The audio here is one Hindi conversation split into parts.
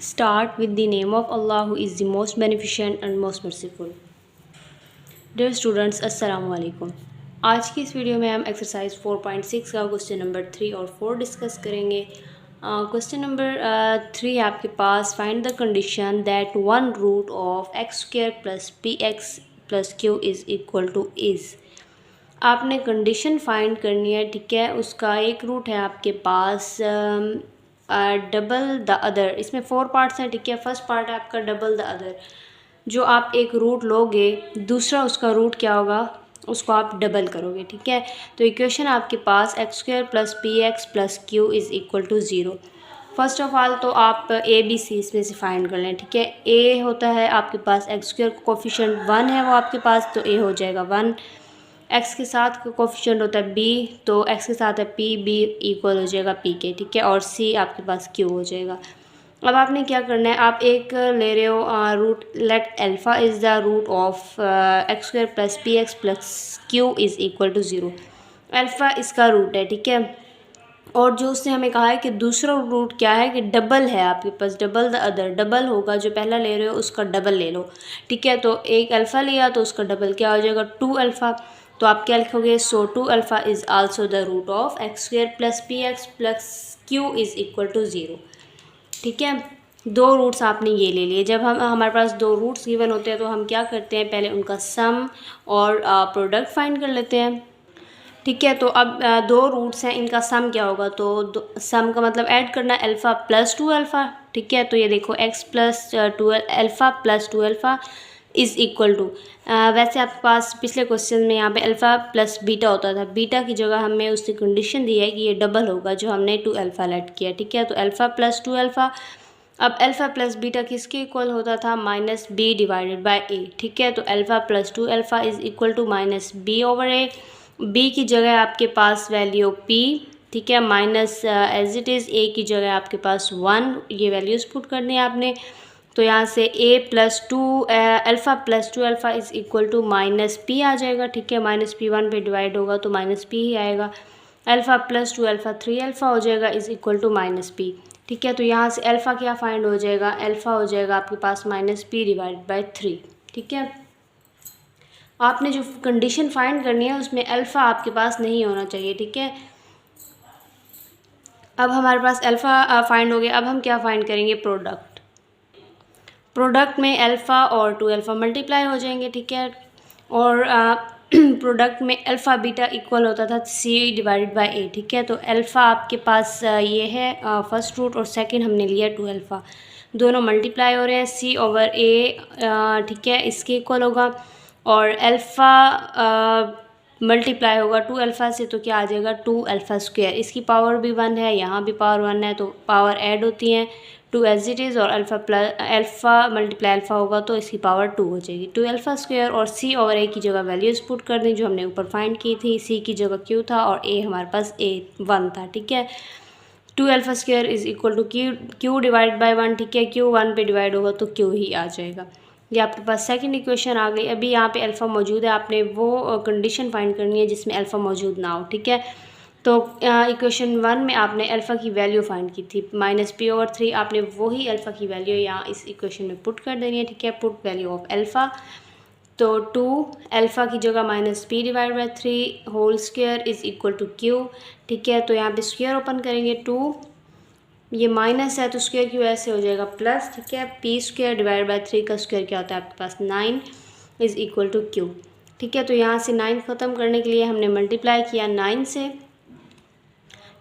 Start with the name of Allah who is the most beneficent and most merciful. Dear students, अस्सलाम वालेकुम। आज की इस वीडियो में हम एक्सरसाइज 4.6 का क्वेश्चन नंबर 3 और 4 डिस्कस करेंगे। क्वेश्चन नंबर 3 आपके पास find the condition that one root of x square plus P x plus Q is equal to is. आपने कंडीशन फाइंड करनी है, ठीक है। उसका एक रूट है आपके पास डबल द अदर। इसमें 4 पार्ट्स हैं, ठीक है। फर्स्ट पार्ट है आपका डबल द अदर। जो आप एक रूट लोगे, दूसरा उसका रूट क्या होगा, उसको आप डबल करोगे, ठीक है। तो इक्वेशन आपके पास X square plus P x plus Q is equal to zero. First of all तो आप ए बी सी इसमें से फाइंड कर लें, ठीक है। ए होता है आपके पास एक्स स्क्वायर कोफिशिएंट 1 है वो आपके पास, तो ए हो जाएगा 1। एक्स के साथ कोफिशिएंट होता है बी, तो एक्स के साथ है पी, बी इक्वल हो जाएगा पी के, ठीक है। और सी आपके पास क्यू हो जाएगा। अब आपने क्या करना है, आप एक ले रहे हो root, let alpha is the root of x square plus P x plus Q is equal to zero. Alpha इसका रूट है, ठीक है। और जो उसने हमें कहा है कि दूसरा रूट क्या है कि डबल है आपके पास, डबल द अदर। डबल होगा, जो पहला ले रहे हो उसका डबल ले लो, ठीक है। तो एक अल्फ़ा लिया तो उसका डबल क्या हो जाएगा, 2 अल्फ़ा। तो आप क्या लिखोगे, so 2 alpha is also the root of x square plus P x plus Q is equal to zero, ठीक है। दो रूट्स आपने ये ले लिए। जब हमारे पास दो रूट्स गिवन होते हैं तो हम क्या करते हैं, पहले उनका सम और प्रोडक्ट फाइंड कर लेते हैं, ठीक है। तो अब दो रूट्स हैं, इनका सम क्या होगा, तो सम का मतलब ऐड करना, अल्फ़ा प्लस 2 अल्फ़ा, ठीक है। तो ये देखो x plus 2 alpha plus 2 alpha is equal to, वैसे आपके पास पिछले क्वेश्चन में यहाँ पे अल्फ़ा प्लस बीटा होता था, बीटा की जगह हमें उससे कंडीशन दी है कि ये डबल होगा, जो हमने 2 अल्फ़ा लेट किया, ठीक है। तो अल्फ़ा प्लस 2 अल्फ़ा। अब अल्फ़ा प्लस बीटा किसके इक्वल होता था, माइनस बी डिवाइडेड बाय ए, ठीक है। तो alpha plus 2 alpha is equal to minus b over a. B की जगह आपके पास वैल्यू पी, ठीक है, minus as it is a की जगह आपके पास 1, ये वैल्यूज़ पुट करनी है आपने। तो यहाँ से A plus 2 alpha plus 2 alpha is equal to minus P आ जाएगा, ठीक है। माइनस पी 1 पे डिवाइड होगा तो माइनस पी ही आएगा। अल्फ़ा प्लस 2 अल्फ़ा 3 अल्फ़ा हो जाएगा is equal to minus p, ठीक है। तो यहाँ से अल्फ़ा क्या फाइंड हो जाएगा, अल्फ़ा हो जाएगा आपके पास माइनस पी डिवाइड बाई 3, ठीक है। आपने जो कंडीशन फाइंड करनी है उसमें अल्फ़ा आपके पास नहीं होना चाहिए, ठीक है। अब हमारे पास अल्फ़ा फाइंड हो गया। अब हम क्या फाइंड करेंगे, प्रोडक्ट। प्रोडक्ट में अल्फ़ा और 2 अल्फ़ा मल्टीप्लाई हो जाएंगे, ठीक है। और प्रोडक्ट में अल्फ़ा बीटा इक्वल होता था सी डिवाइडेड बाई ए, ठीक है। तो अल्फ़ा आपके पास ये है फर्स्ट रूट, और सेकंड हमने लिया 2 अल्फ़ा, दोनों मल्टीप्लाई हो रहे हैं, सी ओवर ए, ठीक है, इसके इक्वल होगा। और अल्फ़ा मल्टीप्लाई होगा 2 अल्फ़ा से, तो क्या आ जाएगा, 2 अल्फ़ा स्क्वायर। इसकी पावर भी 1 है, यहाँ भी पावर 1 है, तो पावर ऐड होती हैं 2 एज इट इज़, और अल्फ़ा मल्टीप्लाई अल्फ़ा होगा तो इसकी पावर 2 हो जाएगी, 2 अल्फ़ा स्क्वायर। और सी ओवर ए की जगह वैल्यूज़ पुट कर दी जो हमने ऊपर फाइंड की थी। सी की जगह क्यू था और ए हमारे पास ए 1 था, ठीक है। 2 alpha square is equal to q divide by 1, ठीक है। क्यू 1 पे डिवाइड होगा तो क्यू ही आ जाएगा। ये आपके पास सेकंड इक्वेशन आ गई। अभी यहाँ पे अल्फ़ा मौजूद है, आपने वो कंडीशन फाइंड करनी है जिसमें अल्फ़ा मौजूद ना हो, ठीक है। तो इक्वेशन 1 में आपने अल्फ़ा की वैल्यू फाइंड की थी माइनस पी ओवर 3, आपने वही अल्फ़ा की वैल्यू यहाँ इस इक्वेशन में पुट कर देनी है, ठीक है। पुट वैल्यू ऑफ अल्फ़ा, तो 2 अल्फ़ा की जगह minus p divide by 3 whole square is equal to q, ठीक है। तो यहाँ पे स्क्वायर ओपन करेंगे, 2, ये माइनस है तो स्क्वायर की वजह से हो जाएगा प्लस, ठीक है। पी स्क्वायर डिवाइड बाई 3 का स्क्वायर क्या होता है आपके पास, 9 इज़ इक्वल टू क्यू, ठीक है। तो यहाँ से 9 ख़त्म करने के लिए हमने मल्टीप्लाई किया 9 से,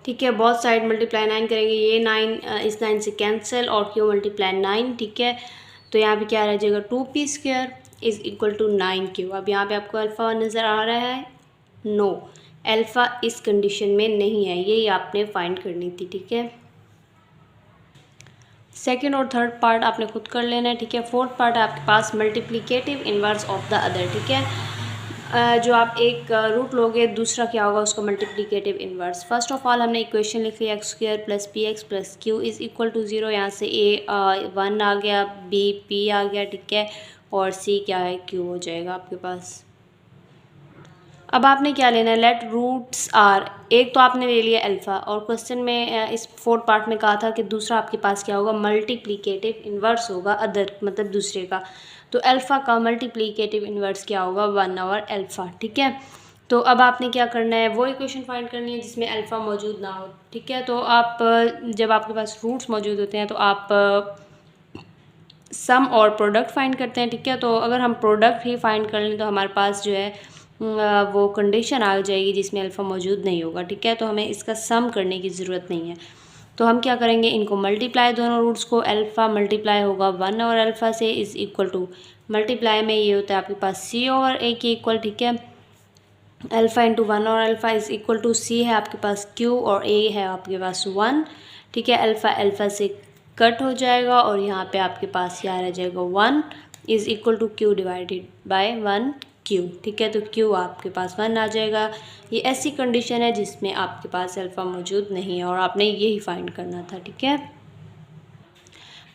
ठीक है। बहुत साइड मल्टीप्लाई 9 करेंगे, ये 9 इस 9 से कैंसिल, और क्यू मल्टीप्लाई 9, ठीक है। तो यहाँ पे क्या रह जाएगा, 2 p square is equal to 9 q. अब यहाँ पे आपको अल्फ़ा नज़र आ रहा है, नो, अल्फ़ा इस कंडीशन में नहीं है, ये आपने फाइंड करनी थी, ठीक है। सेकेंड और थर्ड पार्ट आपने खुद कर लेना है, ठीक है। फोर्थ पार्ट है आपके पास multiplicative inverse of the other, ठीक है। जो आप एक रूट लोगे, दूसरा क्या होगा उसका multiplicative inverse. First of all हमने इक्वेशन लिख लिया x square plus P x plus Q is equal to 0। यहाँ से ए 1 आ गया, बी पी आ गया, ठीक है, और सी क्या है, क्यू हो जाएगा आपके पास। अब आपने क्या लेना है, लेट रूट्स आर, एक तो आपने ले लिया अल्फ़ा, और क्वेश्चन में इस फोर्थ पार्ट में कहा था कि दूसरा आपके पास क्या होगा, मल्टीप्लिकेटिव इन्वर्स होगा, अदर मतलब दूसरे का। तो अल्फ़ा का मल्टीप्लिकेटिव इन्वर्स क्या होगा, 1 ओवर अल्फ़ा। ठीक है, तो अब आपने क्या करना है, वो इक्वेशन फाइंड करनी है जिसमें अल्फ़ा मौजूद ना हो। ठीक है, तो आप जब आपके पास रूट्स मौजूद होते हैं तो आप सम और प्रोडक्ट फाइंड करते हैं। ठीक है, तो अगर हम प्रोडक्ट ही फाइंड कर लें तो हमारे पास जो है वो कंडीशन आ जाएगी जिसमें अल्फ़ा मौजूद नहीं होगा। ठीक है, तो हमें इसका सम करने की ज़रूरत नहीं है। तो हम क्या करेंगे, इनको मल्टीप्लाई, दोनों रूट्स को, अल्फ़ा मल्टीप्लाई होगा 1 और अल्फ़ा से इज़ इक्वल टू, मल्टीप्लाई में ये होता है आपके पास c ओवर a के इक्वल। ठीक है, अल्फ़ा इंटू 1 और alpha is equal to c है आपके पास q और a है आपके पास 1। ठीक है, अल्फ़ा अल्फ़ा से कट हो जाएगा और यहाँ पे आपके पास क्या रह जाएगा, 1 is equal to q divided by 1 q। ठीक है, तो q आपके पास 1 आ जाएगा। ये ऐसी कंडीशन है जिसमें आपके पास अल्फ़ा मौजूद नहीं है और आपने यही फाइंड करना था। ठीक है,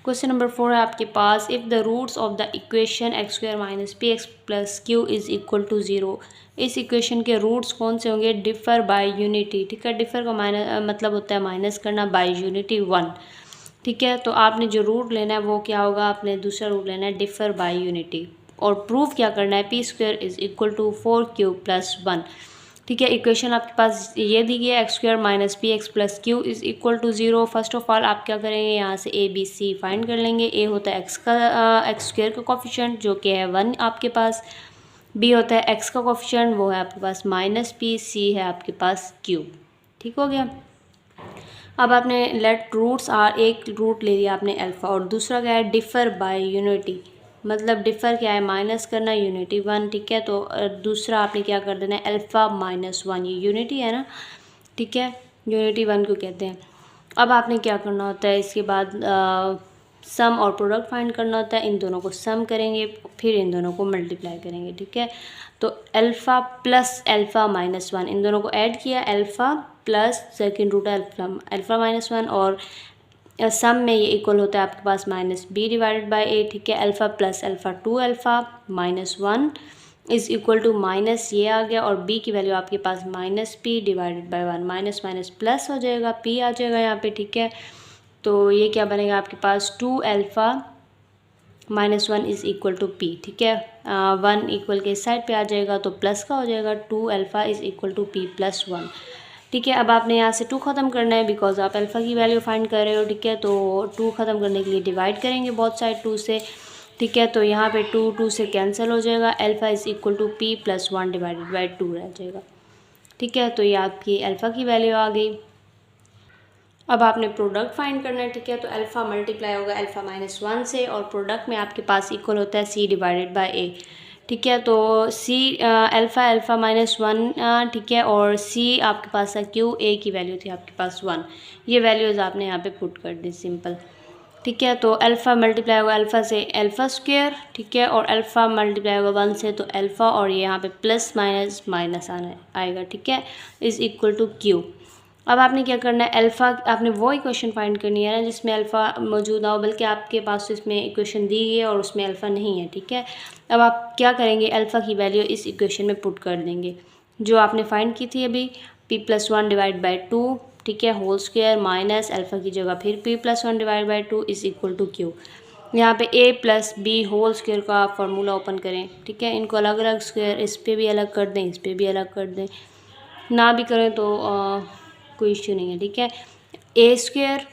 क्वेश्चन नंबर 4 है आपके पास, if the roots of the equation X square minus P x plus Q is equal to 0, इस इक्वेशन के रूट्स कौन से होंगे, डिफ़र बाय यूनिटी। ठीक है, डिफ़र का मतलब होता है माइनस करना, बाय यूनिटी 1। ठीक है, तो आपने जो रूट लेना है वो क्या होगा, आपने दूसरा रूट लेना है डिफ़र बाय यूनिटी, और प्रूफ क्या करना है, p square is equal to 4q plus 1। ठीक है, इक्वेशन आपके पास ये दी गई है, x square minus P x plus Q is equal to 0। First of all आप क्या करेंगे, यहाँ से ए बी सी फाइंड कर लेंगे। ए होता है एक्स का एक्स स्क्वायर का कोफिशिएंट जो कि है 1 आपके पास, बी होता है एक्स का कोफिशिएंट वो है आपके पास माइनस पी, सी है आपके पास क्यू। ठीक हो गया। अब आपने लेट रूट्स आर, एक रूट ले लिया आपने अल्फ़ा, और दूसरा क्या है, डिफ़र बाय यूनिटी, मतलब डिफ़र क्या है, माइनस करना, यूनिटी 1। ठीक है, तो दूसरा आपने क्या कर देना है, अल्फ़ा माइनस 1, ये यूनिटी है ना। ठीक है, यूनिटी 1 को कहते हैं। अब आपने क्या करना होता है, इसके बाद सम और प्रोडक्ट फाइंड करना होता है। इन दोनों को सम करेंगे, फिर इन दोनों को मल्टीप्लाई करेंगे। ठीक है, तो अल्फ़ा प्लस अल्फ़ा माइनस 1, इन दोनों को ऐड किया, alpha plus second root alpha minus 1, और सम में ये इक्वल होता है आपके पास माइनस बी डिवाइडेड बाय ए। ठीक है, alpha plus alpha 2 alpha minus 1 is equal to minus ये आ गया, और बी की वैल्यू आपके पास minus P divided by 1, minus minus plus हो जाएगा, पी आ जाएगा यहाँ पे। ठीक है, तो ये क्या बनेगा आपके पास, 2 alpha minus 1 is equal to p. ठीक है, 1 इक्वल के इस साइड पे आ जाएगा तो प्लस का हो जाएगा, 2 alpha is equal to p plus 1। ठीक है, अब आपने यहाँ से 2 ख़त्म करना है बिकॉज आप अल्फ़ा की वैल्यू फाइंड कर रहे हो। ठीक है, तो 2 ख़त्म करने के लिए डिवाइड करेंगे बहुत साइड 2 से। ठीक है, तो यहाँ पे 2 से कैंसिल हो जाएगा, alpha is equal to p plus 1 divided by 2 रह जाएगा। ठीक है, तो ये आपकी अल्फ़ा की वैल्यू आ गई। अब आपने प्रोडक्ट फाइंड करना है। ठीक है, तो अल्फ़ा मल्टीप्लाई होगा अल्फ़ा माइनस 1 से, और प्रोडक्ट में आपके पास इक्वल होता है सी डिवाइडेड बाय ए। ठीक है, तो सी अल्फ़ा माइनस 1, ठीक है, और सी आपके पास है क्यू, ए की वैल्यू थी आपके पास 1। ये वैल्यूज़ आपने यहाँ पे पुट कर दी, सिंपल। ठीक है, तो अल्फ़ा मल्टीप्लाई होगा अल्फ़ा से अल्फ़ा स्क्वायर। ठीक है, और अल्फ़ा मल्टीप्लाई होगा 1 से तो अल्फ़ा, और ये यहाँ पे प्लस माइनस माइनस आएगा। ठीक है, इज़ इक्वल टू क्यू। अब आपने क्या करना है, अल्फ़ा आपने वो इक्वेशन फाइंड करनी है ना जिसमें अल्फ़ा मौजूद ना हो, बल्कि आपके पास इसमें इक्वेशन दी गई है और उसमें अल्फ़ा नहीं है। ठीक है, अब आप क्या करेंगे, अल्फ़ा की वैल्यू इस इक्वेशन में पुट कर देंगे जो आपने फाइंड की थी अभी, पी प्लस 1 डिवाइड बाई 2। ठीक है, होल स्क्वायर माइनस अल्फ़ा की जगह फिर p plus 1 divide by 2 is equal to q. यहाँ पे a plus b whole square का फार्मूला ओपन करें। ठीक है, इनको अलग अलग स्क्वायर, इस पर भी अलग कर दें, इस पर भी अलग कर दें, ना भी करें तो कोई इश्यू नहीं है। ठीक है, ए स्क्वायर,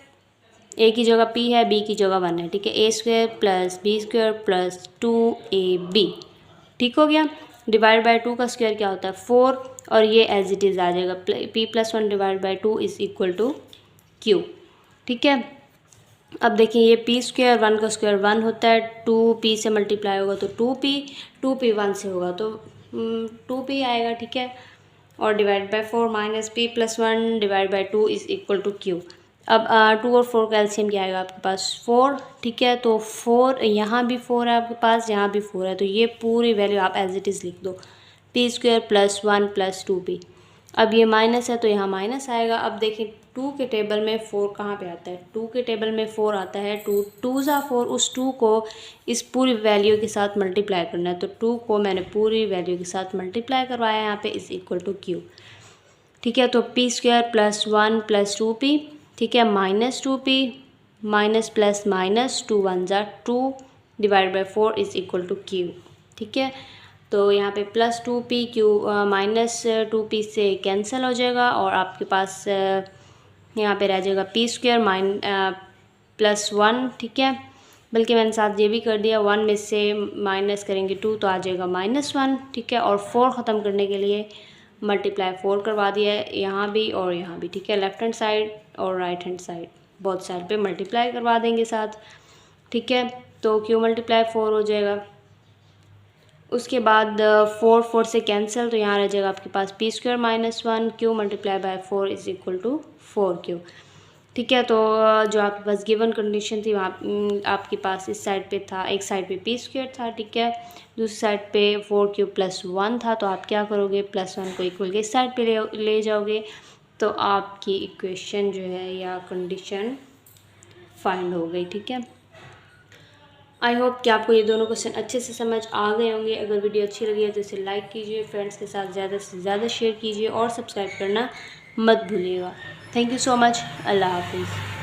ए की जगह p है, b की जगह 1 है। ठीक है, A square plus B square plus 2ab। ठीक हो गया, डिवाइड बाय 2 का स्क्वायर क्या होता है 4, और ये एज इट इज़ आ जाएगा, p plus 1 divide by 2 is equal to q। ठीक है, अब देखिए ये पी स्क्वायर 1 का स्क्वायर 1 होता है, 2p से मल्टीप्लाई होगा तो 2p 1 से होगा तो 2p आएगा। ठीक है, और divide by 4 minus p plus 1 divide by 2 is equal to q. अब 2 और 4 का एलसीएम क्या आएगा आपके पास 4। ठीक है, तो 4 यहाँ भी 4 है आपके पास, यहाँ भी 4 है, तो ये पूरी वैल्यू आप एज इट इज़ लिख दो, P square plus 1 plus 2p। अब ये माइनस है तो यहाँ माइनस आएगा। अब देखिए 2 के टेबल में 4 कहाँ पे आता है? 2 के टेबल में 4 आता है। 2 ज़ा 4, उस 2 को इस पूरी वैल्यू के साथ मल्टीप्लाई करना है। तो 2 को मैंने पूरी वैल्यू के साथ मल्टीप्लाई करवाया यहाँ पे, इज़ इक्वल टू क्यू। ठीक है, तो P square plus 1 plus 2p, ठीक है, minus 2p minus plus minus 2 1 ज़ा 2 divide by 4 is equal to q. ठीक है, तो यहाँ पे plus 2p Q minus 2p से कैंसिल हो जाएगा और आपके पास यहाँ पे रह जाएगा पी स्क्वायर प्लस 1। ठीक है, बल्कि मैंने साथ ये भी कर दिया, 1 में से माइनस करेंगे 2 तो आ जाएगा -1। ठीक है, और 4 ख़त्म करने के लिए मल्टीप्लाई 4 करवा दिया है यहाँ भी और यहाँ भी। ठीक है, लेफ़्ट हैंड साइड और right hand side both side पे मल्टीप्लाई करवा देंगे साथ। ठीक है, तो क्यू मल्टीप्लाई 4 हो जाएगा। उसके बाद 4 से कैंसिल, तो यहाँ रह जाएगा आपके पास P square -1 Q multiply by 4 is equal to 4q। ठीक है, तो जो आपके पास गिवन कंडीशन थी वहाँ आपके पास इस साइड पे था, एक साइड पे पी स्क्वायर था। ठीक है, दूसरी साइड पे 4q प्लस 1 था। तो आप क्या करोगे, +1 को इक्वल के इस साइड पे ले जाओगे, तो आपकी इक्वेशन जो है या कंडीशन फाइंड हो गई। ठीक है, आई होप कि आपको ये दोनों क्वेश्चन अच्छे से समझ आ गए होंगे। अगर वीडियो अच्छी लगी है तो इसे लाइक कीजिए, फ्रेंड्स के साथ ज़्यादा से ज़्यादा शेयर कीजिए और सब्सक्राइब करना मत भूलिएगा। Thank you so much. अल्लाह हाफिज़।